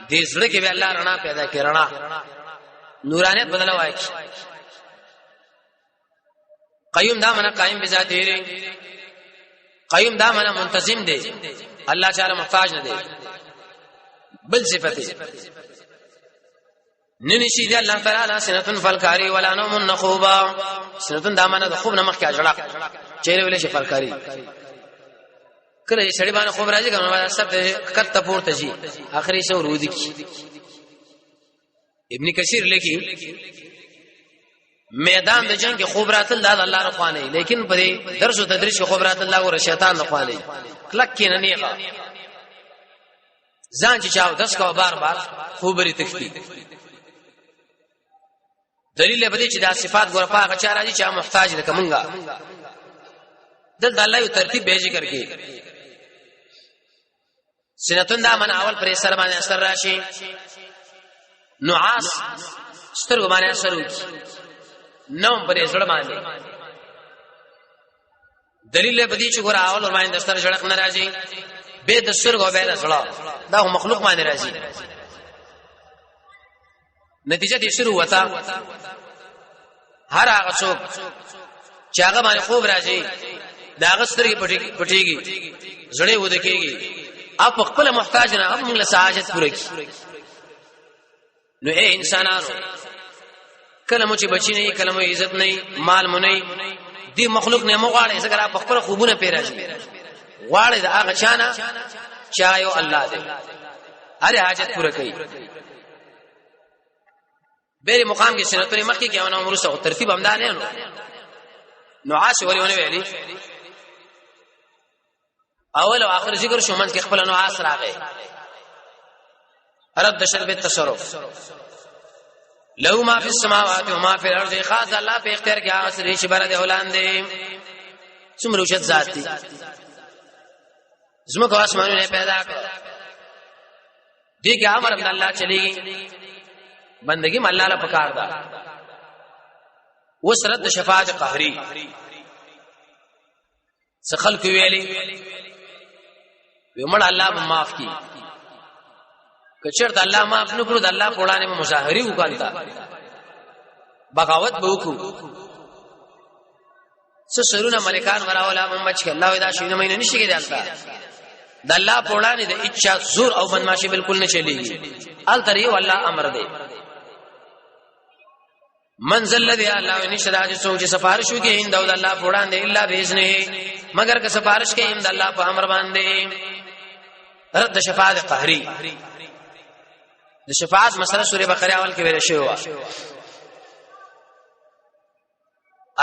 دې زړه کې به الله رڼا پیدا کړي رڼا نورانیت بدلا وای قیوم دا معنا قائم بذاته قیوم دا معنا منتظم دی الله تعالی محتاج نه دی بل صفته ننشي دي الله تعالی سنتن فالکاری ولا نوم النخوبا سنتن دا معنا د خوب نه مخکې اجړه چیرې ویلې شي فالکاری کله سړي باندې خوب راځي کومه سب کته پورته شي اخري شو رودي ابن کثیر لیکي میدان د جنگ کې خوب راتل د الله رخوانه لیکن په درس او تدریس کې خوب راتل الله او شیطان رخوانه کلک کې نه نیغه ځان چې چاو داس کا بار بار خوب لري تختی دلیل به دي چې دا صفات ګور پاغه چا راځي چې محتاج ده کومګه دل د الله یو ترتیب به ذکر کې سنتون دا من اول پر سر باندې اثر راشي نعاس سترګ باندې اثر وکي نوم پر سر باندې دلیل به دي چې ګور اول ور باندې ستر جړق نه راځي به د سترګ او به د سړا دا مخلوق باندې راځي نتیجه دې شروع وتا هر هغه څوک چې هغه باندې خوب راځي دا غسترګي پټيږي زړې ود کېږي اپ خپل محتاج نه هم له سعادت پوره کی نو اے انسانانو کلمو چې بچی نه کلمو عزت نه مال مو نه دی مخلوق نه مغواړي څنګه اپ خپل خوبونه پیراږي غواړي دا هغه چانه چایو الله دې هر حاجت پوره کوي بیره مقام کې سنتونه مخکې کې او عمر سره ترتیب همدا نه نو عاش ولونه ویلي اول او اخر ذکر شو من کې خپل نو عاص راغی رد شرب التصرف لو ما فی السماوات و ما فی الارض خاص الله په اختیار کې هغه سره چې بر د اولان دي څومره وشت ذات دي زموږ اسمانونه پیدا کړ دي کې امر من الله چلیږي بندگی م الله له پکار دا وسرت شفاعت قهری سخل کو ویلي ومړ الله معاف کی کچرت الله معاف نکړو د الله په وړاندې مظاهري وکړه بغاوت به وکړو سرونه ملکان وراولا مچ الله دا شینه مینه نشي کېدل د الله په وړاندې د اچھا زور او بدمعشي بالکل نه چلیږي ال تری والله امر دی منزل الذي الله نشراج سوچ سفارش وکي هند او الله په وړاندې الا باذنه مگر که سفارش کې هند الله په امر باندې رد شفاعت قهري د شفاعت مسله سوره بقره اول کې ویل شوی و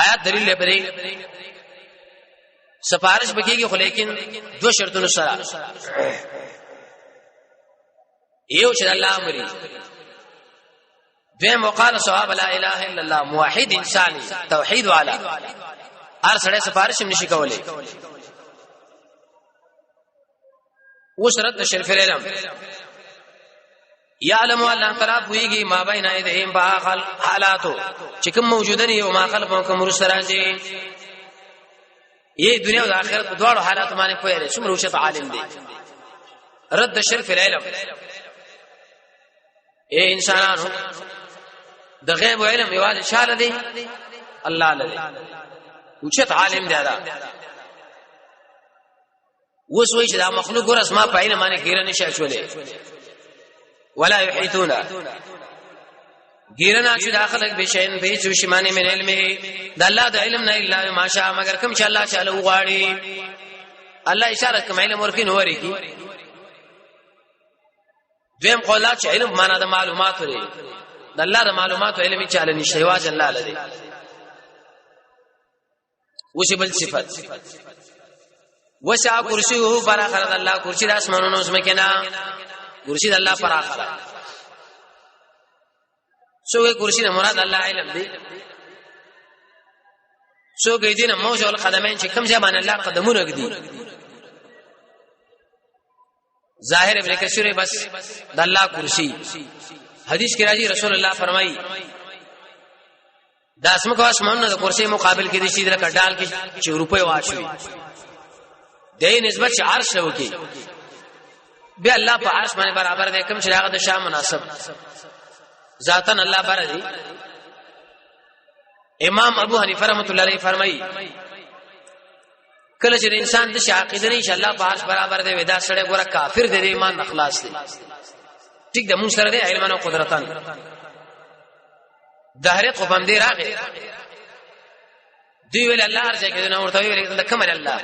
آیات دلیل لري سفارش بکیږي خو لیکن دو شرطونو سره یو چې الله امري دیم وقال صحابه لا اله الا الله موحد انساني توحید والا هر سره سفارش نشي کولای وشرط شرف العلم يعلم الله تعالی بوئیږي ما بین ایدهم باخل حالاتو چې کوم موجوده دي او ما خلق کوم رسراځي یې دنیا او آخرت په دواړو حالات باندې پوهه لري څومره وشت عالم دی رد شرف العلم اے انسانانو د غیب علم یوازې شاله دی الله لري وشت عالم دی دا وس وی چې دا مخلوق ور اسما پاینه باندې ګیره نشي چولې ولا يحيطون ګیره نشي داخله بشین به چې شمانه من علمه د الله د علم نه الا ما شاء مگر کوم چې الله تعالی وغواړي الله اشاره کوم علم ورکی نو ورکی دیم قولات چې علم معنا د معلومات لري د الله د معلومات او علم چې علي نشي واج الله لري وشي بل صفات وسع کرسیه فراخر الله کرسی د اسمانونو زمکنا کرسی د الله فراخر څوګه کرسی نه مراد الله علم دی څوګه دینه موضوع القدمین چې کوم ځای باندې الله قدمونه کړي ظاهر ابن کثیر بس د الله کرسی حدیث کې راځي رسول الله فرمایي د اسمکو اسمانونو د کرسی مقابل کې دي چې د کډال کې چې روپے واچوي د نسبت چې عرش وکي بیا الله په عرش باندې برابر دی کوم چې هغه د شان مناسب ذاتن الله بر دی امام ابو حنیفه رحمۃ اللہ علیہ فرمایي کله چې انسان د عقیده نه انشاء الله په عرش برابر دی ودا سره ګوره کافر دی ایمان اخلاص دی ټیک د مون سره دی علم او قدرتان دهرت خو باندې راغی دی ویل الله ارزه کې نه ورته ویل د کمل الله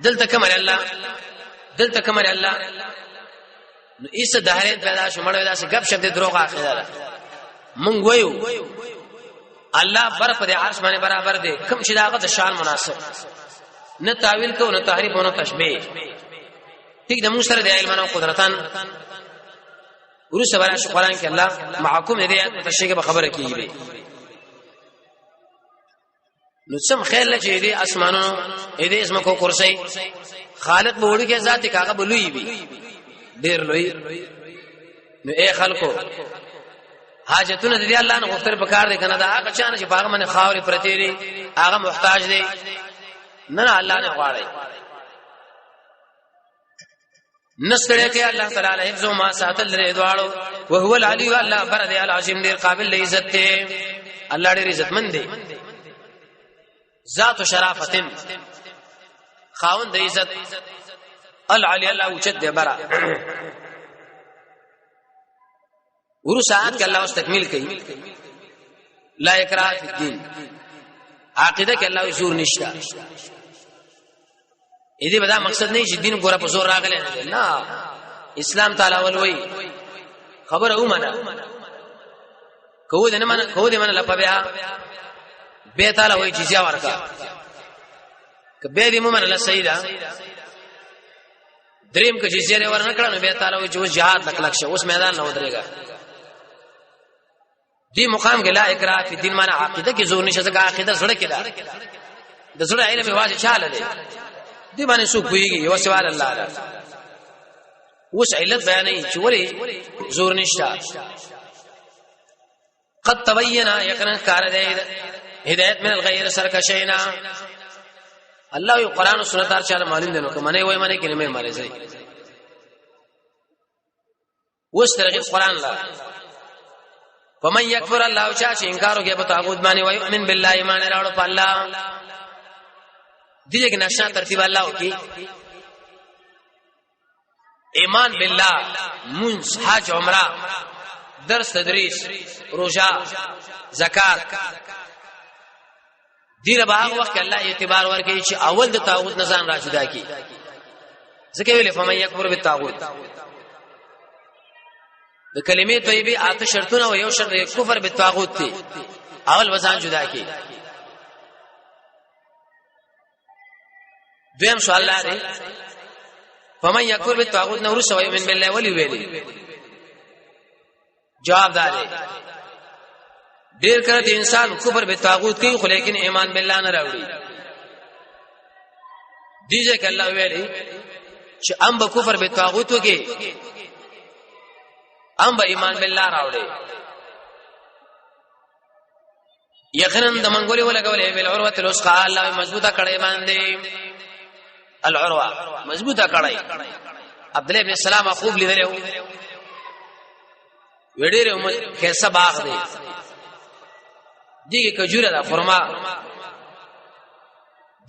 دلته کمل الله دلته کمل الله نو ایسه دهرت پیدا شو مړ ودا سه غب شپ دې دروغه اخیرا مونږ وایو الله بر په عرش باندې برابر دی کوم چې داغه د شان مناسب نه تعویل کو نه تحریف او نه تشبیه ټیک د مون سره د علم او قدرتان ورسره ورش قرآن کې الله معکم دې تشریح به خبره کیږي نو سم خیر لچې دې اسمانونو دې اسمه کو کرسي خالق به وړي کې ذات کاغه بلوي وي ډېر لوی نو اے خلکو حاجتونه دې الله نه غوښتل پکار دي کنه دا هغه چانه چې باغ منه خاوري پرتی دي هغه محتاج دي نه الله نه غواړي نستړی کې الله تعالی حفظ ما ساتل لري دواړو او هو العلی الله بر دې العظیم دې قابل له عزت ته الله دې عزت مند دي ذات و شرافتن خاوند دې عزت العلی الله اوچت دې برا ورسات کې الله واس تکمیل کوي لا اکراه فی الدین عقیده کې الله زور نشتا دې بدا مقصد نه چې دین ګوره په زور راغلی نه اسلام تعالی ولوي خبره ومنه کو دې نه لپاره به تعالی وایي جزیه ورکا کبه دې مومن الله سیدا دریم کې جزیه ورنکړه نو به تعالی وایي چې جهاد لک شه اوس میدان نه ودرېګا دی مقام کې لا اکراه فی الدین معنا عقیده کې زور نشه ځکه عقیده سره کې ده د سره علم واجب چاله دی دی باندې سو کویږي یو سوال الله تعالی اوس علت بیانې چې ولی زور نشتا قد تبین یقینا کار دی هدایت من الغیر سرکشینا الله یو قران او سنت هر چاله معلوم دي نو کومه وای منه کې نه مې مالې زي اوس ترغیب قران لا فمن یکفر الله چا چې انکار وکړي په طاغوت باندې وای من بالله ایمان راوړ په الله دې کې نشه ترتیب الله وکي ایمان بالله منځ حج عمره درس تدریس روزه زکات دې به وخت الله اعتبار ورکړي چې اول د طاغوت نظام را جدا کی ځکه ویل فمن یکفر بالطاغوت د کلمې طیبه اته شرطونه او یو شرط کفر بالطاغوت دی اول وزن جدا کی دویم سوال لري فمن یکفر بالطاغوت نور سوای من بالله ولی ویلی جواب داري ډیر کړه انسان کفر بالطاغوت کوي خو لیکن ایمان بالله نه راوړي دیږي ک الله ویلی چې ام به کفر بالطاغوت وکي ام به ایمان بالله راوړي یقینا د منګولې ولګولې بل عروه الوثقا الله مضبوطه کړي باندې العروه مضبوطه کړي عبد الله ابن السلام خوب لیدلو وړي عمر کیسه باغ دی دیګه کجوره دا خرما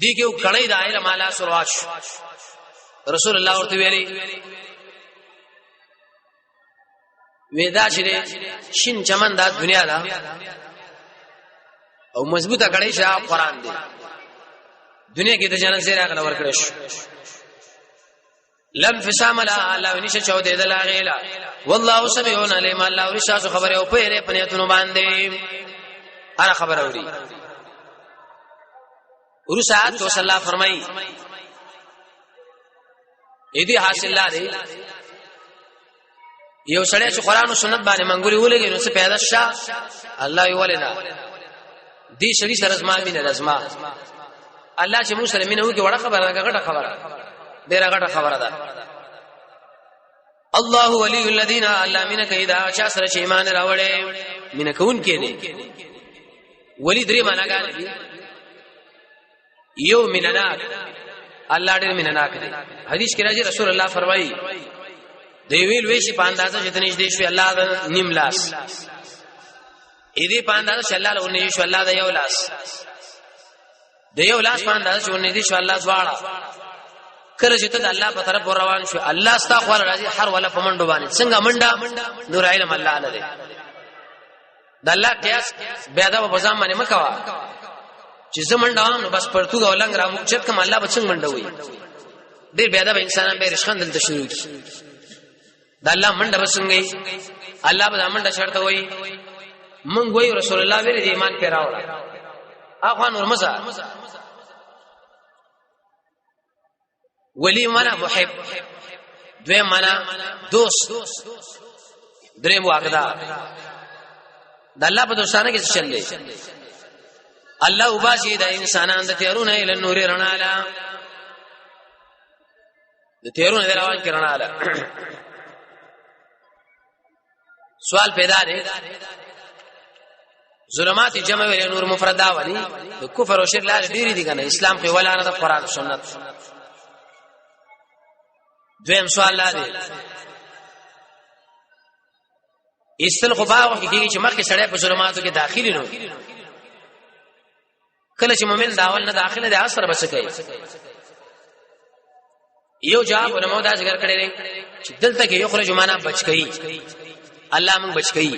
دیګه کړي د علم اعلی سرواش رسول الله ورته ویلي ودا چې شین چمن دا دنیا دا او مضبوطه کړي چې قرآن دی دنیا کې د جنت زیره غل ور کړش لم فسام لا الله ونشه چو دې دلا غیلا والله سميعون عليم الله ورشاسو خبره او پیره پنيتونو باندې انا خبر اوري ورسات تو صلی الله فرمای اې دې حاصل لري یو سړی چې قرآن او سنت باندې منګولي ولګي نو څه پیدا شه الله یې ولنا دې شری سره زما مين رزما الله چې موږ سره مينه وکي وړه خبره ده غټه خبره ډیره غټه خبره ده الله ولي الذين الله مين کیدا چا سره چې ایمان راوړې مين کون کې دي ولی درې معنا غاړي یو میننات الله ډېر مینه کوي. حدیث کې راځي رسول الله فرمایي دی ویل وی شي پاندازه چې تنيش دی شو الله د نیم لاس اې دې پاندازه چې الله له ونی شو الله د یو لاس د یو لاس پاندازه چې ونی دی شو الله زواړه کله چې ته د الله په طرف روان شو الله استغفر راځي هر ولا پمنډو باندې څنګه منډه نور علم الله لده د الله قیاس بیا دا په ځام باندې مکوا چې زمونډه نو بس پرتګ ولنګ را مو چت کوم الله بچنګ منډه وي ډېر بیا دا انسانان به رښخندل د شروع کی د الله منډه بسنګي الله به منډه شرط وي مونږ وی رسول الله ویل دی ایمان په راوړه اخوان ورمزه ولی معنا محب دوی معنا دوست دریم واقدا د الله په دوستانه کې څه چلې الله وباسي د انسانان د تیرونه ال نور رڼاله د تیرونه د روان کې رڼاله سوال پیدا دی ظلمات جمع ویل نور مفردا ولی د کفر او شرک لاره ډیری دي کنه اسلام په ولا نه د قران او سنت دویم سوال لا دی استل خفاو کې چې مخکې سړی په ظلماتو کې داخلي نو کله چې مؤمن داول نه داخله د اثر بس کوي یو جواب علماء دا ذکر کړی دی چې دلته کې یو خرج معنا بچ کوي الله موږ بچ کوي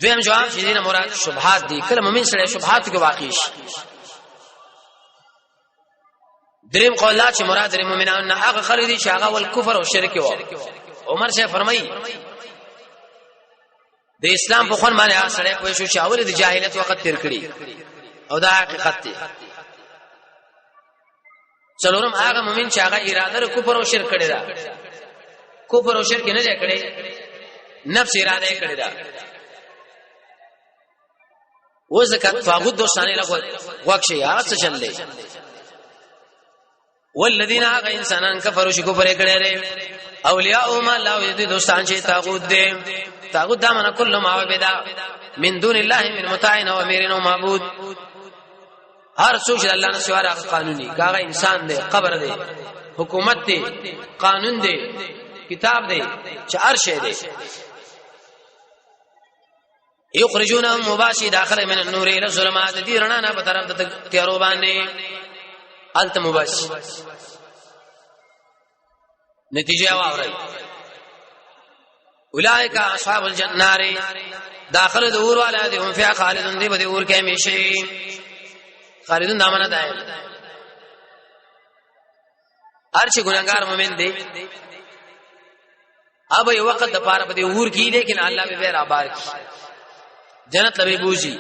دویم جواب چې دینه مراد شبهات دي کله مؤمن سره شبهات کې واقع شي دریم قولات چې مراد لري مؤمنان نه هغه خلک چې هغه ول کفر او شرک و عمر شه فرمایي د اسلام په خون باندې سره کوئی شو چې اول د جاهلیت وخت تیر کړی او دا حقیقت دی څلورم هغه مؤمن چې هغه اراده لري کفر او شرک کړی دا کفر او شرک نه لري کړی نفس اراده یې کړی دا و زکات طاغوت دوستانه له وقشي هغه څه چلې والذین هغه انسانان کفروا شي کفر کړي لري اولیاء ما لا دې دوستان چې طاغوت دې طاغوت دا معنا کله ما عبدا من دون الله من متاع او امیر او معبود هر څوک چې الله نه سوا راغ قانوني هغه انسان دی قبر دی حکومت دی قانون دی کتاب دی چې هر شی دی یخرجونهم مباشر داخله من النور الى الظلمات دي رڼا نه په طرف د تیارو باندې الت مباشر نتیجه واوري اولئک اصحاب الجنه داخله د اور والا دي هم فيها خالدون دي به اور کې همیشه خالدون دامنه دائم هر چې ګناګار مومن دي اب یو وخت د پاره په اور کې لیکن الله به بیر آباد جنت لبی بوجي